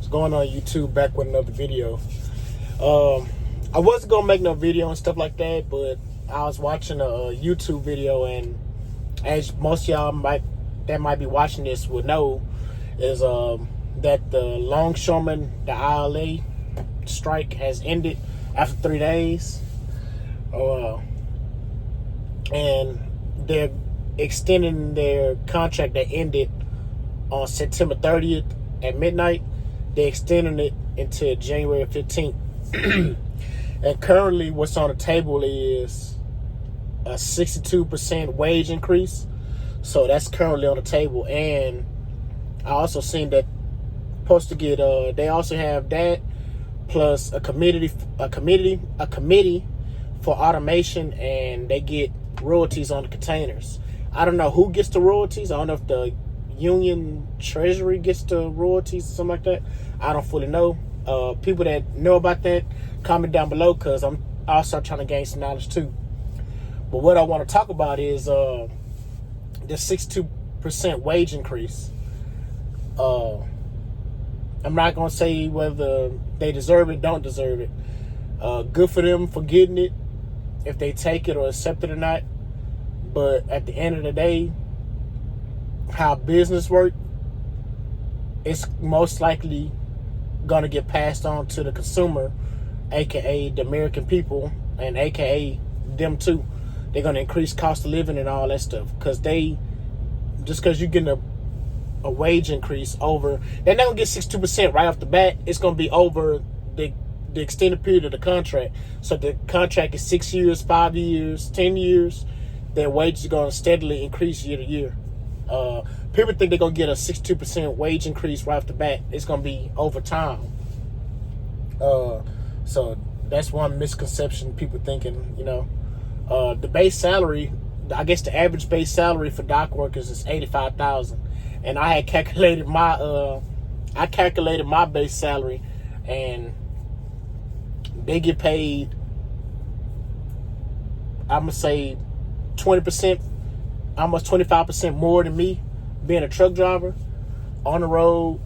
going on YouTube back with another video. I wasn't gonna make no video and stuff like that, but I was watching a YouTube video, and as most of y'all that might be watching this would know, is that the longshoremen, the ILA strike has ended after 3 days, and they're extending their contract that ended on September 30th at midnight. They're extending it until January 15th. And currently what's on the table is a 62% wage increase. So that's currently on the table. And I also seen that supposed to get they also have that plus a committee for automation, and they get royalties on the containers. I don't know who gets the royalties. I don't know if the Union Treasury gets the royalties or something like that. I don't fully know. People that know about that, comment down below, because I'm also trying to gain some knowledge too. But what I want to talk about is the 62% wage increase. I'm not going to say whether they deserve it, don't deserve it. Good for them for getting it, if they take it or accept it or not. But at the end of the day, how business work, it's most likely going to get passed on to the consumer, aka the American people, and aka them too. They're going to increase cost of living and all that stuff, because just because you're getting a wage increase over, they're not going to get 62% right off the bat. It's going to be over the extended period of the contract. So the contract is 6 years, 5 years, 10 years. Their wages are going to steadily increase year to year. People think they're going to get a 62% wage increase right off the bat. It's going to be over time. So that's one misconception, people thinking, the base salary, I guess the average base salary for dock workers is $85,000. And I had calculated my base salary, and they get paid, I'm going to say 20%, almost 25% more than me, being a truck driver, on the road,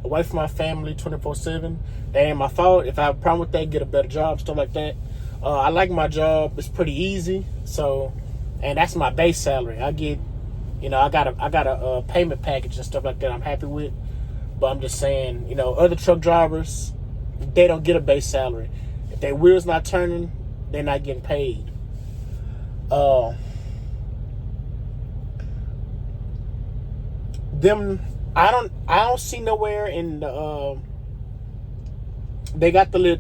away from my family 24/7. That ain't my fault. If I have a problem with that, get a better job, stuff like that. I like my job. It's pretty easy. So, and that's my base salary. I get, I got a payment package and stuff like that I'm happy with. But I'm just saying, other truck drivers, they don't get a base salary. If their wheels not turning, they're not getting paid. I don't see nowhere in the they got the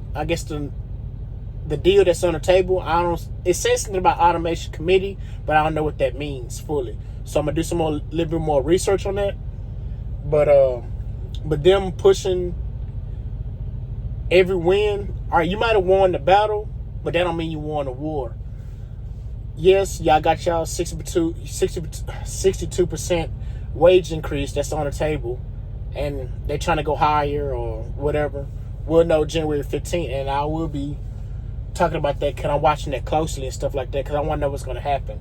deal that's on the table. It says something about automation committee, but I don't know what that means fully. So I'm gonna do some little bit more research on that. But them pushing every win. All right, you might have won the battle, but that don't mean you won the war. Yes, y'all got y'all 62% wage increase that's on the table, and they're trying to go higher or whatever. We'll know January 15th, and I will be talking about that because I'm watching that closely and stuff like that, because I want to know what's going to happen.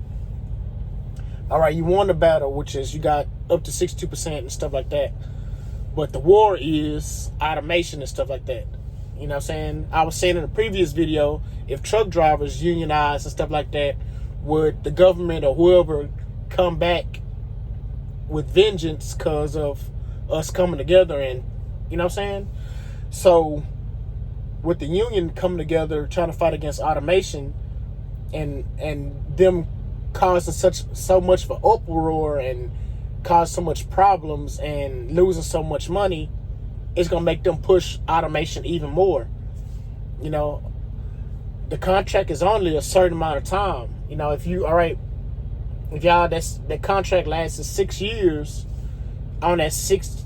All right, you won the battle, which is you got up to 62% and stuff like that. But the war is automation and stuff like that. You know what I'm saying? I was saying in a previous video, if truck drivers unionize and stuff like that, would the government or whoever come back with vengeance because of us coming together? And you know what I'm saying? So with the union coming together trying to fight against automation, and them causing so much of an uproar and cause so much problems and losing so much money, it's gonna make them push automation even more. The contract is only a certain amount of time. If y'all that contract lasts 6 years, on that sixth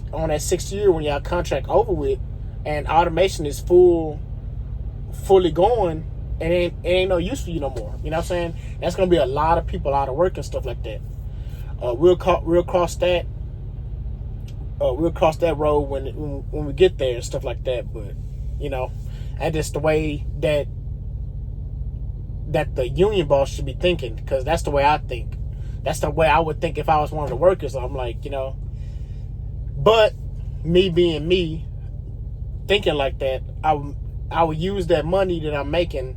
year when y'all contract over with, and automation is fully going, and it ain't no use for you no more. You know what I'm saying? That's gonna be a lot of people out of work and stuff like that. We'll cross that road when we get there and stuff like that. But and just the way that the union boss should be thinking, because that's the way I think. That's the way I would think if I was one of the workers. I'm like, but me being me, thinking like that, I would use that money that I'm making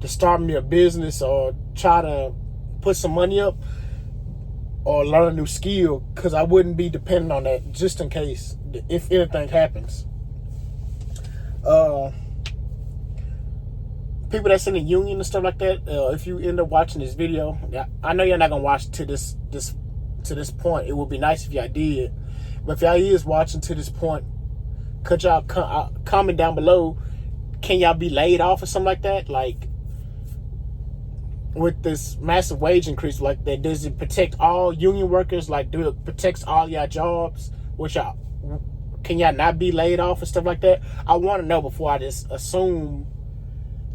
to start me a business or try to put some money up or learn a new skill, because I wouldn't be dependent on that just in case if anything happens. People that's in the union and stuff like that, if you end up watching this video, I know you're not gonna watch to this point. It would be nice if y'all did, but if y'all is watching to this point, could y'all comment down below? Can y'all be laid off or something like that? Like, with this massive wage increase like that, does it protect all union workers? Like, do it protects all y'all jobs? Can y'all not be laid off and stuff like that? I want to know before I just assume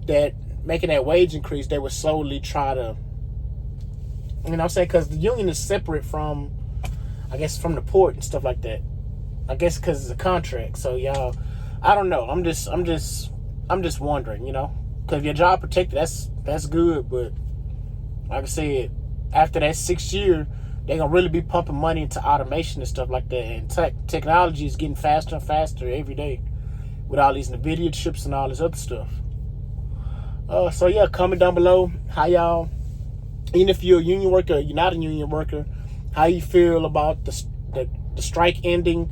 that making that wage increase, they would slowly try to, you know what I'm saying? Because the union is separate from, I guess, from the port and stuff like that. I guess because it's a contract. So y'all, I don't know. I'm just wondering, you know, because if your job protected, that's good. But like I said, after that 6th year, they're gonna really be pumping money into automation and stuff like that. And technology is getting faster and faster every day with all these NVIDIA chips and all this other stuff. So yeah, comment down below how y'all, even if you're a union worker or you're not a union worker, how you feel about the strike ending,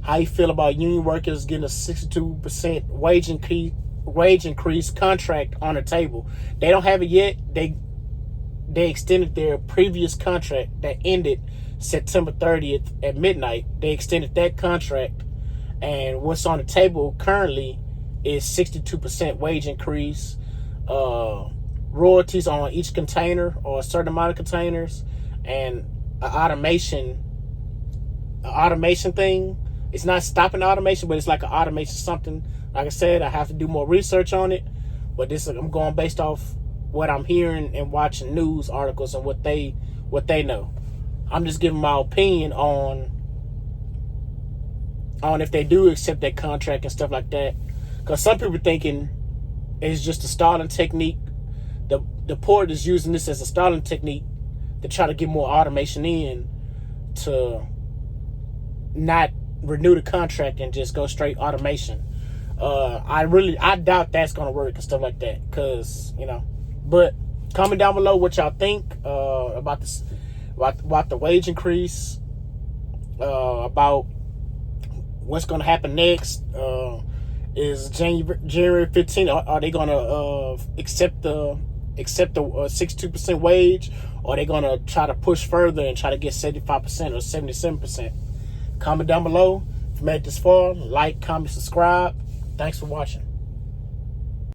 how you feel about union workers getting a 62% wage increase contract on the table. They don't have it yet. They extended their previous contract that ended September 30th at midnight. They extended that contract, and what's on the table currently is 62% wage increase, royalties on each container or a certain amount of containers, and an automation thing. It's not stopping automation, but it's like an automation something. Like I said, I have to do more research on it, but I'm going based off what I'm hearing and watching news articles and what they know. I'm just giving my opinion on if they do accept that contract and stuff like that. Because some people thinking it's just a stalling technique. The port is using this as a stalling technique to try to get more automation in, to not renew the contract and just go straight automation. I doubt that's gonna work and stuff like that, because, you know. But comment down below what y'all think about this, about the wage increase, about what's gonna happen next. Is January 15th? Are they gonna accept the 62% wage, or are they gonna try to push further and try to get 75% or 77%? Comment down below. If you made it this far, like, comment, subscribe. Thanks for watching.